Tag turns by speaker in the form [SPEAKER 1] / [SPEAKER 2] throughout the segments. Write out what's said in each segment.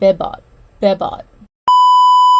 [SPEAKER 1] Bebot. Bebot.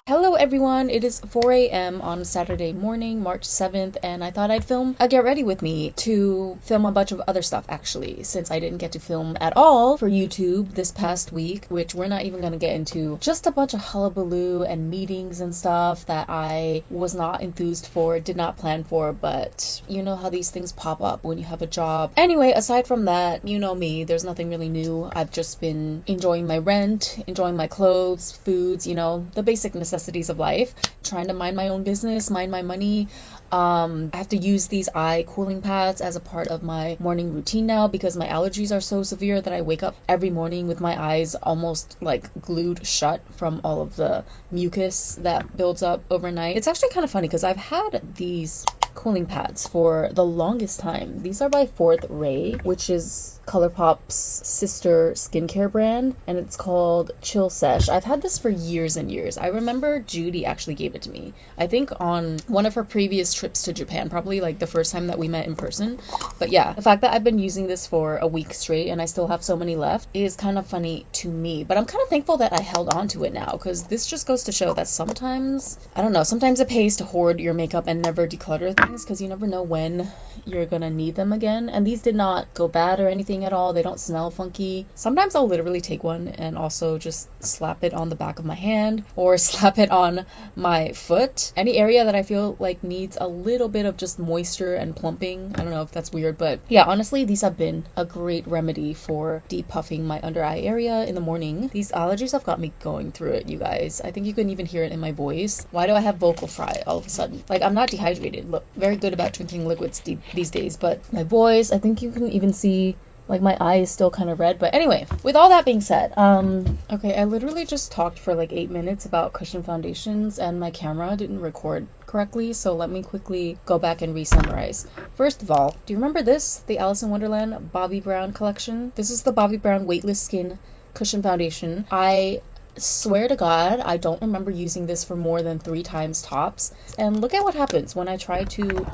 [SPEAKER 1] Hello everyone, it is 4 a.m. on Saturday morning, March 7th, and I thought I'd film a get ready with me to film a bunch of other stuff actually, since I didn't get to film at all for YouTube this past week, which we're not even going to get into. Just a bunch of hullabaloo and meetings and stuff that I was not enthused for, did not plan for, but you know how these things pop up when you have a job. Anyway, aside from that, you know me, there's nothing really new. I've just been enjoying my rent, enjoying my clothes, foods, you know, the basic necessities of life, trying to mind my own business, mind my money. I have to use these eye cooling pads as a part of my morning routine now because my allergies are so severe that I wake up every morning with my eyes almost like glued shut from all of the mucus that builds up overnight. It's actually kind of funny because I've had these cooling pads for the longest time. These are by Fourth Ray, which is ColourPop's sister skincare brand, and it's called Chill Sesh. I've had this for years and years. I remember Judy actually gave it to me, I think on one of her previous trips to Japan, probably like the first time that we met in person. But yeah, the fact that I've been using this for a week straight and I still have so many left is kind of funny to me, but I'm kind of thankful that I held on to it now, because this just goes to show that sometimes, I don't know, sometimes it pays to hoard your makeup and never declutter things, because you never know when you're gonna need them again. And these did not go bad or anything at all. They don't smell funky. Sometimes I'll literally take one and also just slap it on the back of my hand or slap it on my foot. Any area that I feel like needs a little bit of just moisture and plumping. I don't know if that's weird, but yeah, honestly, these have been a great remedy for depuffing my under eye area in the morning. These allergies have got me going through it, you guys. I think you can even hear it in my voice. Why do I have vocal fry all of a sudden? Like, I'm not dehydrated. Look, very good about drinking liquids these days, but my voice, I think you can even see like my eye is still kind of red. But anyway, with all that being said, okay, I literally just talked for like 8 minutes about cushion foundations and my camera didn't record correctly, so let me quickly go back and re-summarize. First of all, do you remember this? The Alice in Wonderland Bobbi Brown collection? This is the Bobbi Brown Weightless Skin Cushion Foundation. I swear to God, I don't remember using this for more than 3 times tops. And look at what happens when I try to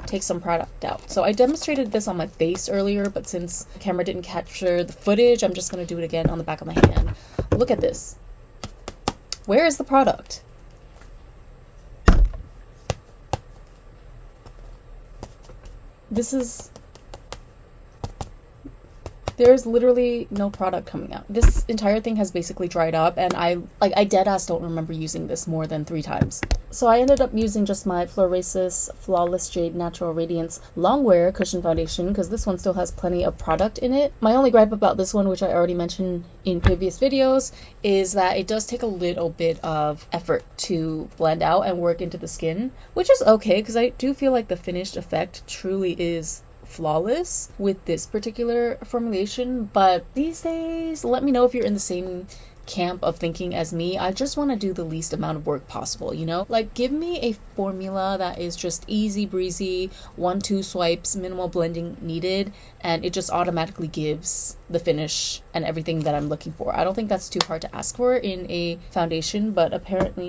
[SPEAKER 1] take some product out. So I demonstrated this on my face earlier, but since the camera didn't capture the footage, I'm just going to do it again on the back of my hand. Look at this. Where is the product? There's literally no product coming out. This entire thing has basically dried up, and I deadass don't remember using this more than 3 times. So I ended up using just my Florasis Flawless Jade Natural Radiance Longwear Cushion Foundation, because this one still has plenty of product in it. My only gripe about this one, which I already mentioned in previous videos, is that it does take a little bit of effort to blend out and work into the skin, which is okay, because I do feel like the finished effect truly is flawless with this particular formulation. But these days, let me know if you're in the same camp of thinking as me. I just want to do the least amount of work possible, you know? Like, give me a formula that is just easy breezy, 1-2 swipes, minimal blending needed, and it just automatically gives the finish and everything that I'm looking for. I don't think that's too hard to ask for in a foundation, but apparently.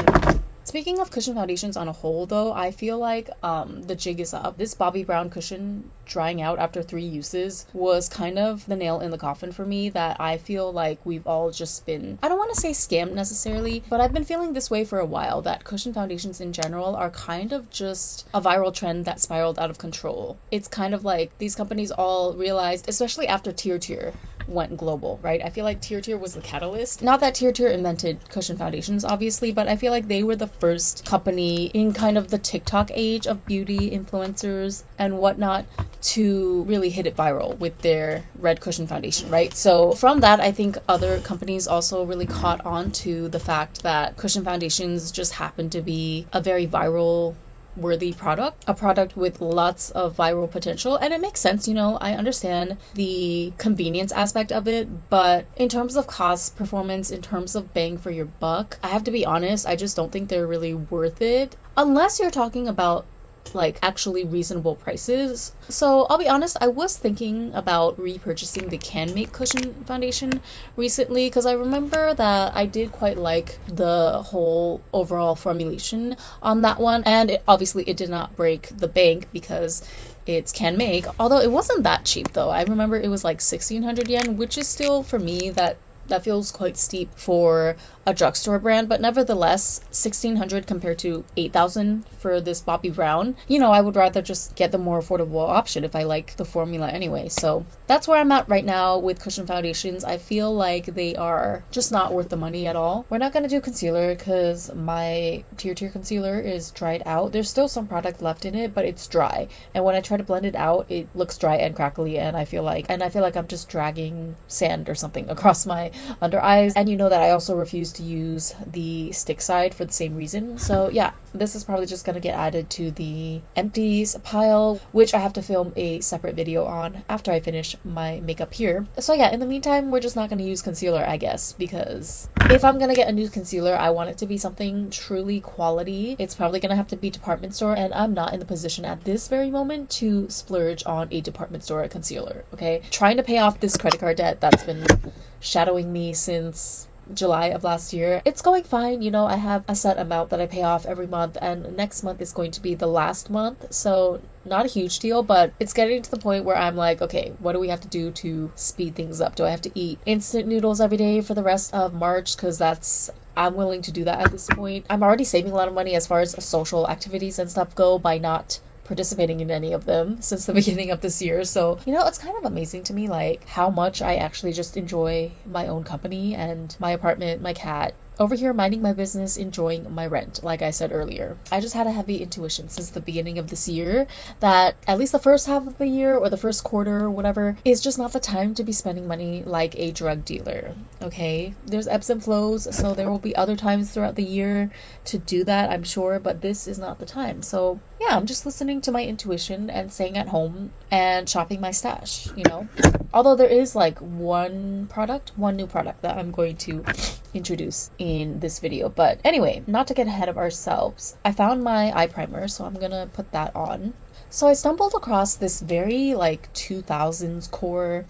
[SPEAKER 1] Speaking of cushion foundations on a whole, though, I feel like the jig is up. This Bobbi Brown cushion drying out after 3 uses was kind of the nail in the coffin for me, that I feel like we've all just been, I don't want to say scammed necessarily, but I've been feeling this way for a while, that cushion foundations in general are kind of just a viral trend that spiraled out of control. It's kind of like these companies all realized, especially after Tier went global, right? I feel like Tier was the catalyst. Not that Tier invented cushion foundations, obviously, but I feel like they were the first company in kind of the TikTok age of beauty influencers and whatnot to really hit it viral with their red cushion foundation, right? So from that, I think other companies also really caught on to the fact that cushion foundations just happen to be a very viral worthy product, a product with lots of viral potential. And it makes sense, you know, I understand the convenience aspect of it, but in terms of cost performance, in terms of bang for your buck, I have to be honest, I just don't think they're really worth it unless you're talking about like actually reasonable prices. So I'll be honest, I was thinking about repurchasing the Can Make cushion foundation recently, because I remember that I did quite like the whole overall formulation on that one, and it did not break the bank because it's Can Make, although it wasn't that cheap though. I remember it was like 1600 yen, which is still, for me, that That feels quite steep for a drugstore brand, but nevertheless, 1,600 compared to 8,000 for this Bobbi Brown. You know, I would rather just get the more affordable option if I like the formula anyway. So that's where I'm at right now with cushion foundations. I feel like they are just not worth the money at all. We're not going to do concealer because my Tier concealer is dried out. There's still some product left in it, but it's dry. And when I try to blend it out, it looks dry and crackly, and I feel like I'm just dragging sand or something across my under eyes. And you know that I also refuse to use the stick side for the same reason. So yeah, this is probably just gonna get added to the empties pile, which I have to film a separate video on after I finish my makeup here. So yeah, in the meantime, we're just not gonna use concealer, I guess, because if I'm gonna get a new concealer, I want it to be something truly quality. It's probably gonna have to be department store, and I'm not in the position at this very moment to splurge on a department store concealer, okay? Trying to pay off this credit card debt that's been shadowing me since July of last year. It's going fine, you know, I have a set amount that I pay off every month, and next month is going to be the last month, so not a huge deal, but it's getting to the point where I'm like, okay, what do we have to do to speed things up? Do I have to eat instant noodles every day for the rest of March? Because I'm willing to do that at this point. I'm already saving a lot of money as far as social activities and stuff go by not participating in any of them since the beginning of this year. So, you know, it's kind of amazing to me, like, how much I actually just enjoy my own company and my apartment, my cat, over here minding my business, enjoying my rent, like I said earlier. I just had a heavy intuition since the beginning of this year that at least the first half of the year or the first quarter or whatever is just not the time to be spending money like a drug dealer, okay? There's ebbs and flows, so there will be other times throughout the year to do that, I'm sure, but this is not the time. So yeah, I'm just listening to my intuition and staying at home and shopping my stash, you know? Although there is like one new product that I'm going to introduce in this video. But anyway, not to get ahead of ourselves, I found my eye primer, so I'm gonna put that on. So I stumbled across this very like 2000s core,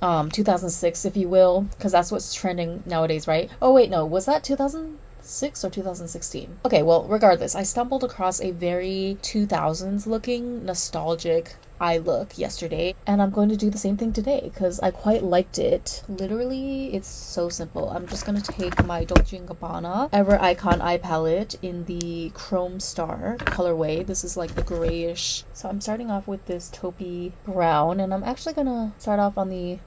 [SPEAKER 1] 2006 if you will, because that's what's trending nowadays, right? Oh wait, no, was that 2006 or 2016? Okay, well, regardless, I stumbled across a very 2000s looking nostalgic eye look yesterday, and I'm going to do the same thing today because I quite liked it. Literally, it's so simple. I'm just going to take my Dolce & Gabbana Ever Icon eye palette in the Chrome Star colorway. This is like the grayish. So I'm starting off with this taupey brown, and I'm actually going to start off on the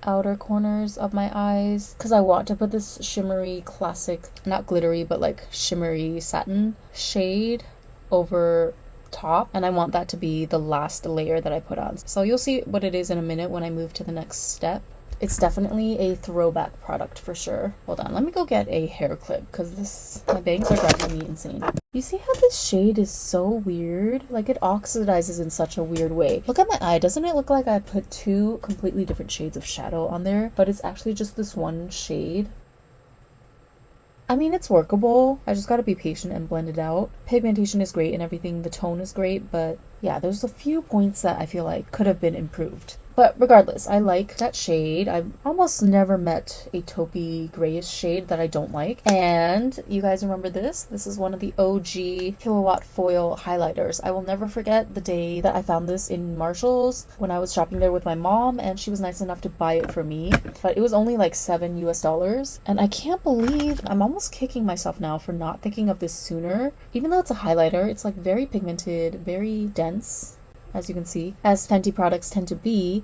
[SPEAKER 1] outer corners of my eyes because I want to put this shimmery classic, not glittery, but like shimmery satin shade over top, and I want that to be the last layer that I put on. So you'll see what it is in a minute when I move to the next step. It's definitely a throwback product for sure. Hold on, let me go get a hair clip because my bangs are driving me insane. You see how this shade is so weird? Like, it oxidizes in such a weird way. Look at my eye. Doesn't it look like I put two completely different shades of shadow on there? But it's actually just this one shade. I mean, it's workable. I just gotta be patient and blend it out. Pigmentation is great and everything. The tone is great, but yeah, there's a few points that I feel like could have been improved. But regardless, I like that shade. I've almost never met a taupey grayish shade that I don't like. And you guys remember this? This is one of the OG Kilowatt Foil highlighters. I will never forget the day that I found this in Marshall's when I was shopping there with my mom, and she was nice enough to buy it for me. But it was only like $7 US. And I can't believe I'm almost kicking myself now for not thinking of this sooner. Even though it's a highlighter, it's like very pigmented, very dense, as you can see, as Fenty products tend to be.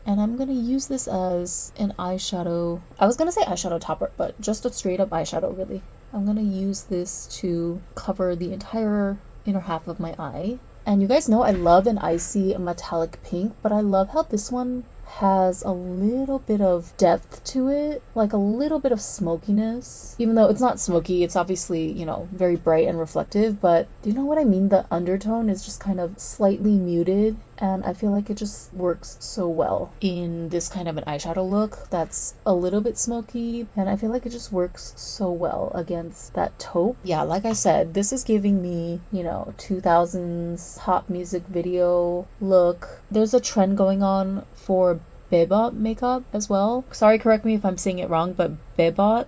[SPEAKER 1] And I'm gonna use this as an eyeshadow. I was gonna say eyeshadow topper, but just a straight up eyeshadow, really. I'm gonna use this to cover the entire inner half of my eye. And you guys know I love an icy metallic pink, but I love how this one has a little bit of depth to it, like a little bit of smokiness. Even though it's not smoky, it's obviously, you know, very bright and reflective, but do you know what I mean? The undertone is just kind of slightly muted, and I feel like it just works so well in this kind of an eyeshadow look that's a little bit smoky, and I feel like it just works so well against that taupe. Yeah, like I said, this is giving me, you know, 2000s pop music video look. There's a trend going on for Bebot makeup as well. Sorry, correct me if I'm saying it wrong, but Bebot.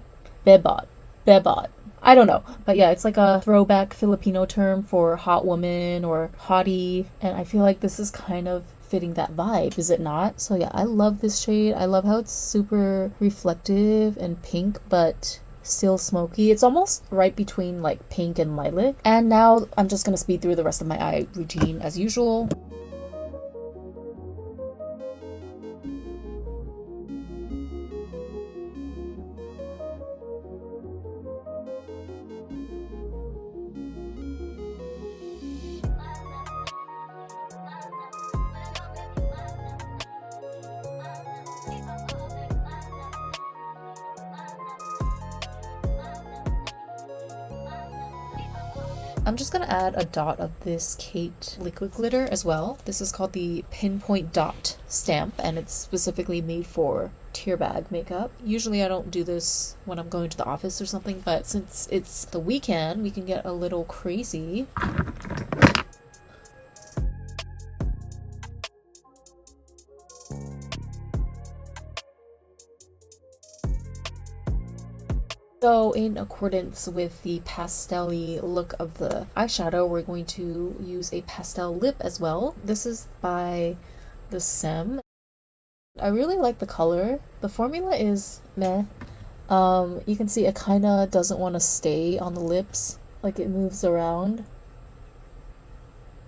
[SPEAKER 1] I don't know, but yeah, it's like a throwback Filipino term for hot woman or hottie, and I feel like this is kind of fitting that vibe, is it not? So yeah, I love this shade. I love how it's super reflective and pink, but still smoky. It's almost right between like pink and lilac. And now I'm just gonna speed through the rest of my eye routine as usual. I'm just gonna add a dot of this Kate liquid glitter as well. This is called the Pinpoint Dot stamp, and it's specifically made for tear bag makeup. Usually I don't do this when I'm going to the office or something, but since it's the weekend, we can get a little crazy. So in accordance with the pastel-y look of the eyeshadow, we're going to use a pastel lip as well. This is by the Sem. I really like the color. The formula is meh. You can see it kind of doesn't want to stay on the lips, like it moves around.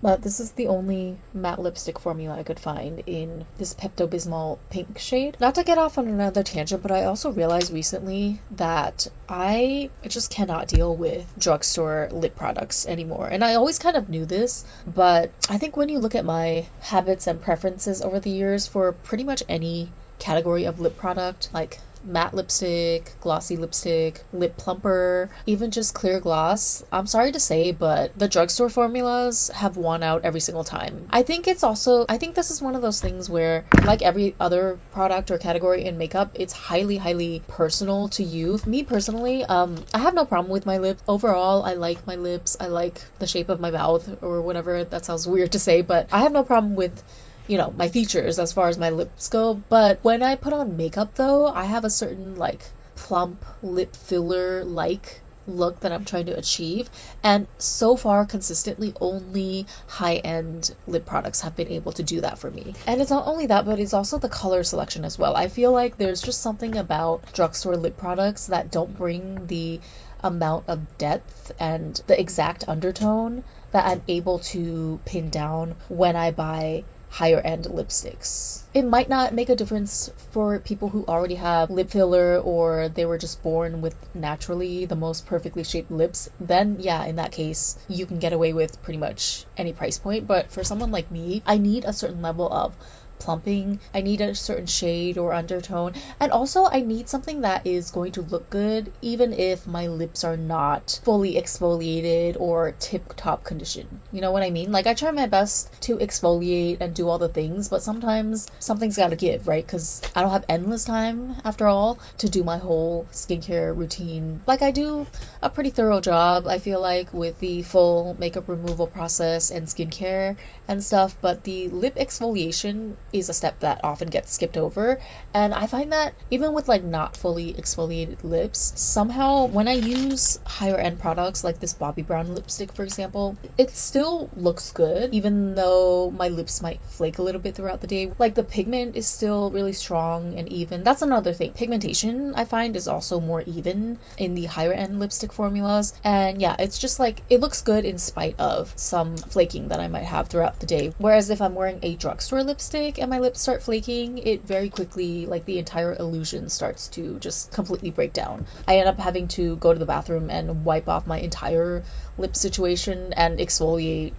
[SPEAKER 1] But this is the only matte lipstick formula I could find in this Pepto-Bismol pink shade. Not to get off on another tangent, but I also realized recently that I just cannot deal with drugstore lip products anymore. And I always kind of knew this, but I think when you look at my habits and preferences over the years for pretty much any category of lip product, like matte lipstick, glossy lipstick, lip plumper, even just clear gloss, I'm sorry to say, but the drugstore formulas have won out every single time. I think this is one of those things where, like every other product or category in makeup, it's highly personal to you. Me personally, I have no problem with my lips. Overall, I like my lips. I like the shape of my mouth or whatever. That sounds weird to say, but I have no problem with, you know, my features as far as my lips go. But when I put on makeup though, I have a certain like plump lip filler like look that I'm trying to achieve, and so far consistently only high-end lip products have been able to do that for me. And it's not only that, but it's also the color selection as well. I feel like there's just something about drugstore lip products that don't bring the amount of depth and the exact undertone that I'm able to pin down when I buy higher end lipsticks. It might not make a difference for people who already have lip filler or they were just born with naturally the most perfectly shaped lips. Then yeah, in that case, you can get away with pretty much any price point. But for someone like me, I need a certain level of plumping. I need a certain shade or undertone, and also I need something that is going to look good even if my lips are not fully exfoliated or tip-top condition. You know what I mean? Like, I try my best to exfoliate and do all the things, but sometimes something's gotta give, right? Because I don't have endless time, after all, to do my whole skincare routine. Like, I do a pretty thorough job, I feel like, with the full makeup removal process and skincare and stuff, but the lip exfoliation is a step that often gets skipped over. And I find that even with like not fully exfoliated lips, somehow when I use higher end products like this Bobbi Brown lipstick, for example, it still looks good even though my lips might flake a little bit throughout the day. Like, the pigment is still really strong and even. That's another thing. Pigmentation, I find, is also more even in the higher end lipstick formulas. And yeah, it's just like, it looks good in spite of some flaking that I might have throughout the day. Whereas if I'm wearing a drugstore lipstick and my lips start flaking, it very quickly, like, the entire illusion starts to just completely break down. I end up having to go to the bathroom and wipe off my entire lip situation and exfoliate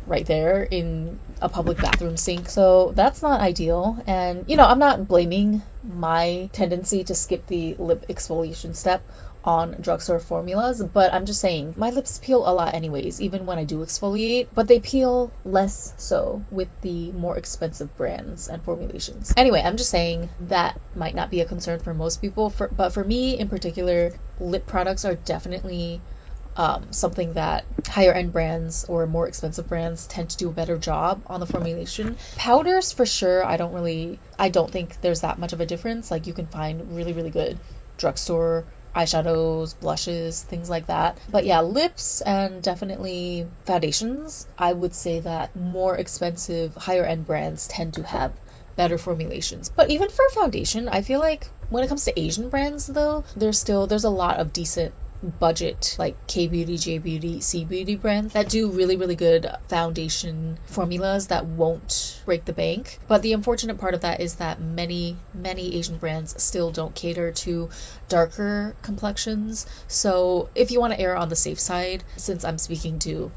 [SPEAKER 1] right there in a public bathroom sink. So that's not ideal. And, you know, I'm not blaming my tendency to skip the lip exfoliation step on drugstore formulas, but I'm just saying my lips peel a lot anyways, even when I do exfoliate, but they peel less so with the more expensive brands and formulations. Anyway, I'm just saying that might not be a concern for most people, but for me in particular, lip products are definitely something that higher end brands or more expensive brands tend to do a better job on the formulation. Powders, for sure, I don't think there's that much of a difference. Like, you can find really good drugstore eyeshadows, blushes, things like that. But yeah, lips and definitely foundations. I would say that more expensive, higher end brands tend to have better formulations. But even for foundation, I feel like when it comes to Asian brands though, there's a lot of decent budget like K Beauty, J Beauty, C Beauty brands that do really really good foundation formulas that won't break the bank. But the unfortunate part of that is that many Asian brands still don't cater to darker complexions. So if you want to err on the safe side, since I'm speaking to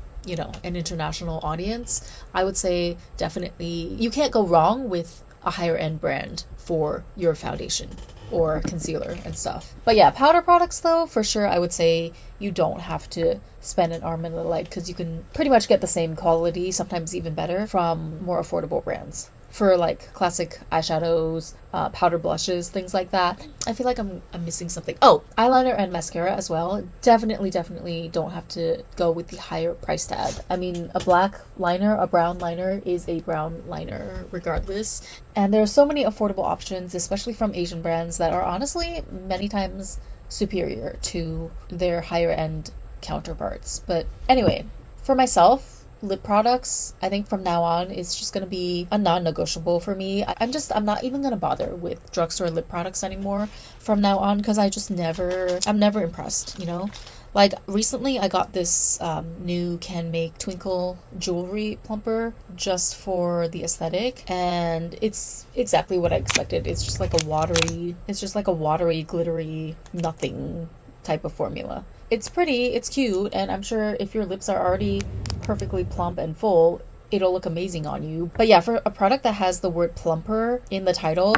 [SPEAKER 1] an international audience, I would say definitely you can't go wrong with a higher end brand for your foundation or concealer and stuff. But yeah, powder products though, for sure I would say you don't have to spend an arm and a leg, because you can pretty much get the same quality, sometimes even better, from more affordable brands. For like classic eyeshadows, powder blushes, things like that. I feel like I'm missing something. Oh, eyeliner and mascara as well. Definitely don't have to go with the higher price tag. I mean, a black liner, a brown liner is a brown liner regardless. And there are so many affordable options, especially from Asian brands, that are honestly many times superior to their higher end counterparts. But anyway, for myself, lip products, I think from now on is just going to be a non-negotiable for me. I'm not even going to bother with drugstore lip products anymore from now on, because I'm never impressed, Like recently I got this new Can Make Twinkle jewelry plumper just for the aesthetic, and it's exactly what I expected. It's just like a watery, glittery, nothing type of formula. It's pretty, it's cute, and I'm sure if your lips are already perfectly plump and full, it'll look amazing on you. But yeah, for a product that has the word plumper in the title,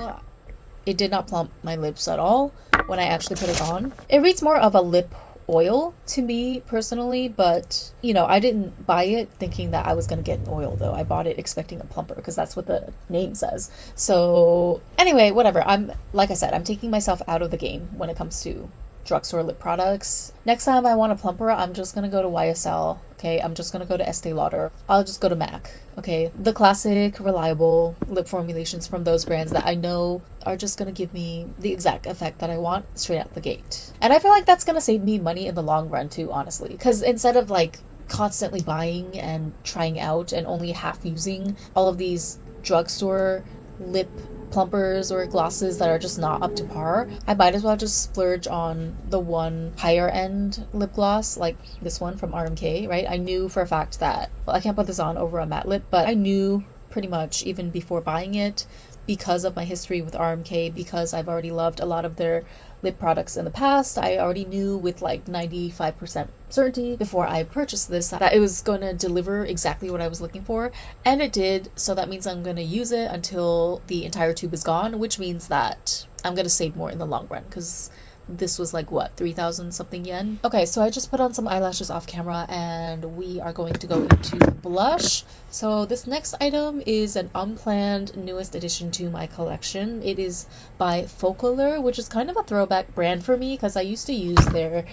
[SPEAKER 1] it did not plump my lips at all when I actually put it on. It reads more of a lip oil to me personally, but I didn't buy it thinking that I was going to get an oil though. I bought it expecting a plumper because that's what the name says. So anyway, whatever. Like I said, I'm taking myself out of the game when it comes to drugstore lip products. Next time I want a plumper, I'm just gonna go to YSL. Okay, I'm just gonna go to Estee Lauder. I'll just go to MAC. Okay, the classic, reliable lip formulations from those brands that I know are just gonna give me the exact effect that I want straight out the gate. And I feel like that's gonna save me money in the long run too, honestly. Because instead of like constantly buying and trying out and only half using all of these drugstore lip plumpers or glosses that are just not up to par, I might as well just splurge on the one higher end lip gloss like this one from RMK, right? I knew for a fact that, well, I can't put this on over a matte lip, but I knew pretty much even before buying it, because of my history with RMK, because I've already loved a lot of their lip products in the past, I already knew with like 95% certainty before I purchased this that it was going to deliver exactly what I was looking for, and it did. So that means I'm going to use it until the entire tube is gone, which means that I'm going to save more in the long run, because this was like what, 3,000 something yen. Okay, so I just put on some eyelashes off camera and we are going to go into blush. So this next item is an unplanned newest addition to my collection. It is by FOCALLURE, which is kind of a throwback brand for me because I used to use their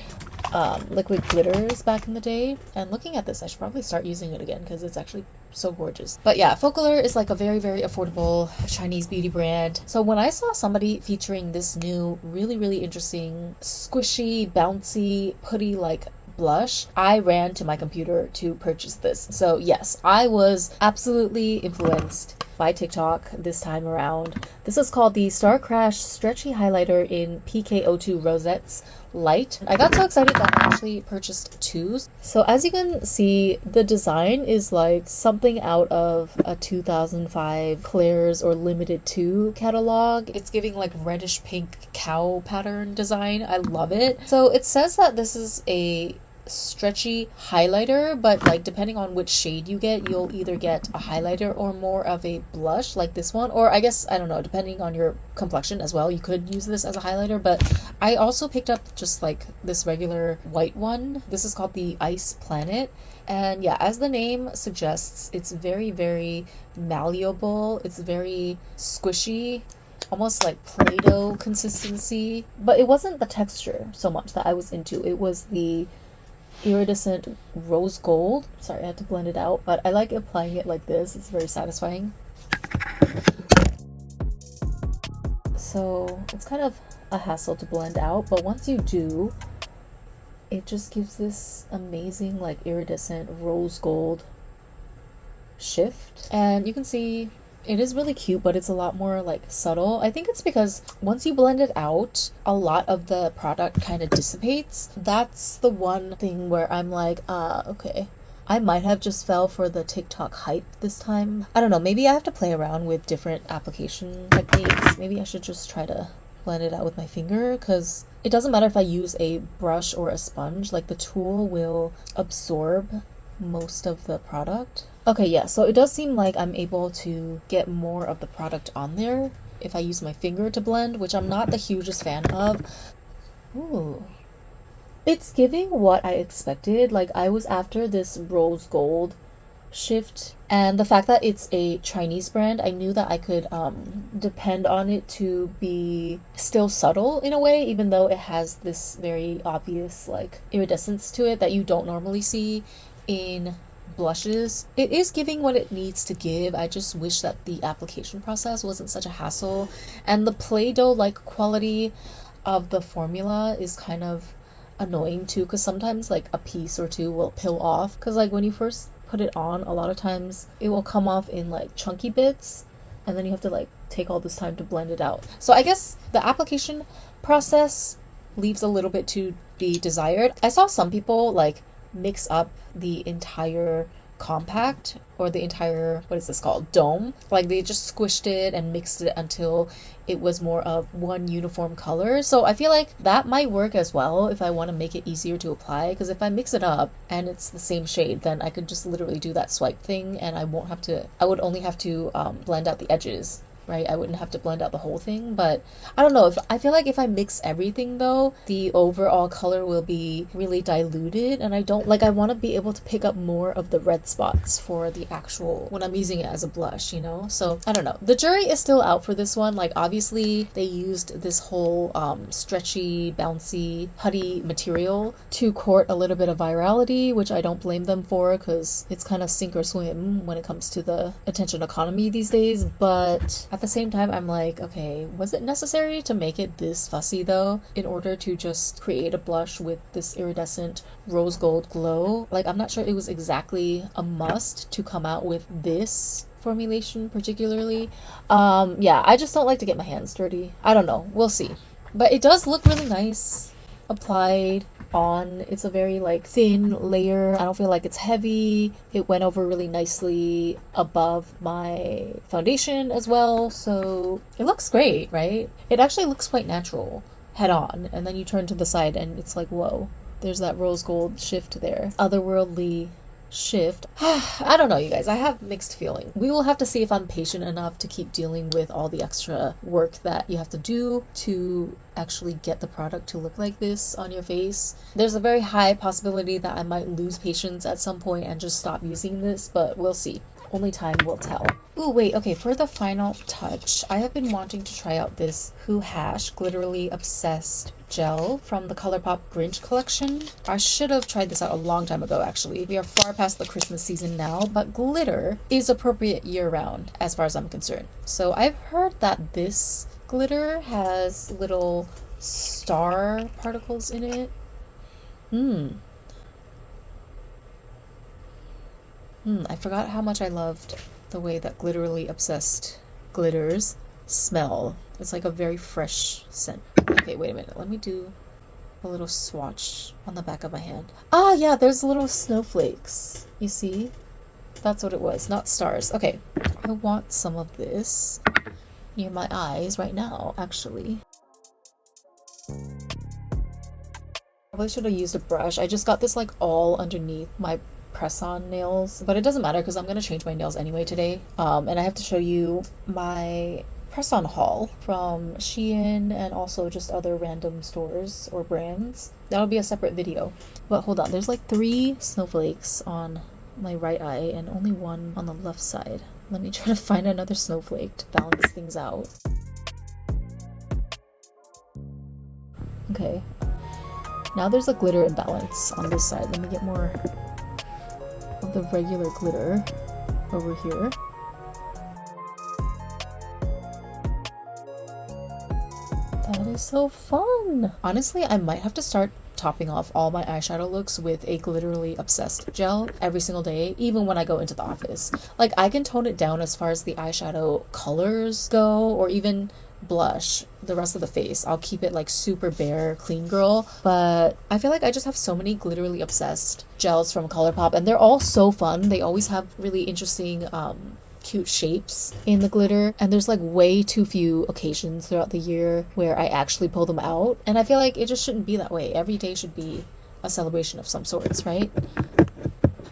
[SPEAKER 1] liquid glitters back in the day, and looking at this I should probably start using it again because it's actually so gorgeous. But yeah, FOCALLURE is like a very affordable Chinese beauty brand. So when I saw somebody featuring this new really interesting squishy bouncy putty like blush, I ran to my computer to purchase this. So yes, I was absolutely influenced by TikTok this time around. This is called the Star Crash Stretchy Highlighter in PKO2 Rosettes Light. I got so excited that I actually purchased two. So as you can see, the design is like something out of a 2005 Claire's or Limited 2 catalog. It's giving like reddish pink cow pattern design. I love it. So it says that this is a stretchy highlighter, but like depending on which shade you get, you'll either get a highlighter or more of a blush like this one, or I guess, I don't know, depending on your complexion as well, you could use this as a highlighter. But I also picked up just like this regular white one. This is called the Ice Planet, and yeah, as the name suggests, it's very malleable. It's very squishy, almost like Play-Doh consistency, but it wasn't the texture so much that I was into. It was the iridescent rose gold. Sorry, I had to blend it out, but I like applying it like this. It's very satisfying. So it's kind of a hassle to blend out, but once you do, it just gives this amazing like iridescent rose gold shift. And you can see it is really cute, but it's a lot more like subtle. I think it's because once you blend it out, a lot of the product kind of dissipates. That's the one thing where I'm like, okay. I might have just fell for the TikTok hype this time. I don't know, maybe I have to play around with different application techniques. Maybe I should just try to blend it out with my finger, because it doesn't matter if I use a brush or a sponge, like the tool will absorb most of the product. Okay, yeah, so it does seem like I'm able to get more of the product on there if I use my finger to blend, which I'm not the hugest fan of. Ooh. It's giving what I expected. Like, I was after this rose gold shift, and the fact that it's a Chinese brand, I knew that I could depend on it to be still subtle in a way, even though it has this very obvious like iridescence to it that you don't normally see in blushes. It is giving what it needs to give. I just wish that the application process wasn't such a hassle, and the Play-Doh like quality of the formula is kind of annoying too, because sometimes like a piece or two will peel off, because like when you first put it on, a lot of times it will come off in like chunky bits, and then you have to like take all this time to blend it out. So I guess the application process leaves a little bit to be desired. I saw some people like mix up the entire compact, or the entire, what is this called, dome, like they just squished it and mixed it until it was more of one uniform color. So I feel like that might work as well if I want to make it easier to apply, because if I mix it up and it's the same shade, then I could just literally do that swipe thing, and I would only have to blend out the edges, right? I wouldn't have to blend out the whole thing. But I don't know, I feel like if I mix everything though, the overall color will be really diluted, and I want to be able to pick up more of the red spots for the actual, when I'm using it as a blush, you know? So I don't know. The jury is still out for this one. Like, obviously they used this whole stretchy, bouncy, putty material to court a little bit of virality, which I don't blame them for, because it's kind of sink or swim when it comes to the attention economy these days. But at the same time, I'm like, okay, was it necessary to make it this fussy though, in order to just create a blush with this iridescent rose gold glow? Like, I'm not sure it was exactly a must to come out with this formulation particularly. Yeah, I just don't like to get my hands dirty. I don't know, we'll see. But it does look really nice applied on. It's a very like thin layer. I don't feel like it's heavy. It went over really nicely above my foundation as well, so it looks great, right? It actually looks quite natural head on, and then you turn to the side and it's like, whoa, there's that rose gold shift there, otherworldly shift. I don't know, you guys, I have mixed feelings. We will have to see if I'm patient enough to keep dealing with all the extra work that you have to do to actually get the product to look like this on your face. There's a very high possibility that I might lose patience at some point and just stop using this, but we'll see. Only time will tell. Ooh, wait, okay, for the final touch, I have been wanting to try out this Who Hash Glitterly Obsessed gel from the ColourPop Grinch collection. I should have tried this out a long time ago, actually. We are far past the Christmas season now, but glitter is appropriate year-round as far as I'm concerned. So I've heard that this glitter has little star particles in it. I forgot how much I loved the way that Glitterly Obsessed glitters smell. It's like a very fresh scent. Okay, wait a minute. Let me do a little swatch on the back of my hand. Ah, yeah, there's little snowflakes. You see? That's what it was, not stars. Okay, I want some of this near my eyes right now, actually. Probably should have used a brush. I just got this like all underneath my press-on nails, but it doesn't matter because I'm gonna change my nails anyway today. And I have to show you my press-on haul from Shein and also just other random stores or brands. That'll be a separate video. But hold on, there's like 3 snowflakes on my right eye and only 1 on the left side. Let me try to find another snowflake to balance things out. Okay. Now there's a glitter imbalance on this side. Let me get more of the regular glitter over here. That is So fun. Honestly, I might have to start topping off all my eyeshadow looks with a glitterly obsessed gel every single day, even when I go into the office. Like, I can tone it down as far as the eyeshadow colors go, or even blush the rest of the face. I'll keep it like super bare, clean girl, but I feel like I just have so many glitterly obsessed gels from ColourPop, and they're all so fun. They always have really interesting cute shapes in the glitter, and there's like way too few occasions throughout the year where I actually pull them out, and I feel like it just shouldn't be that way. Every day should be a celebration of some sorts, right?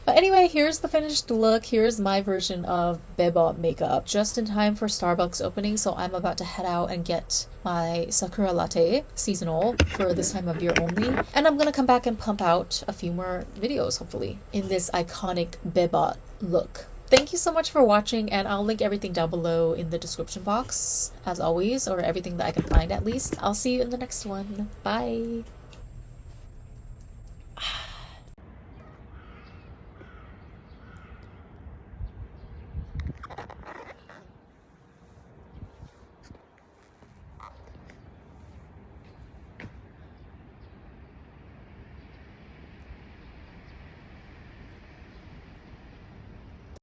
[SPEAKER 1] But anyway, here's the finished look. Here's my version of Bebot makeup, just in time for Starbucks opening, so I'm about to head out and get my Sakura Latte seasonal for this time of year only, and I'm gonna come back and pump out a few more videos, hopefully, in this iconic Bebot look. Thank you so much for watching, and I'll link everything down below in the description box, as always, or everything that I can find at least. I'll see you in the next one. Bye!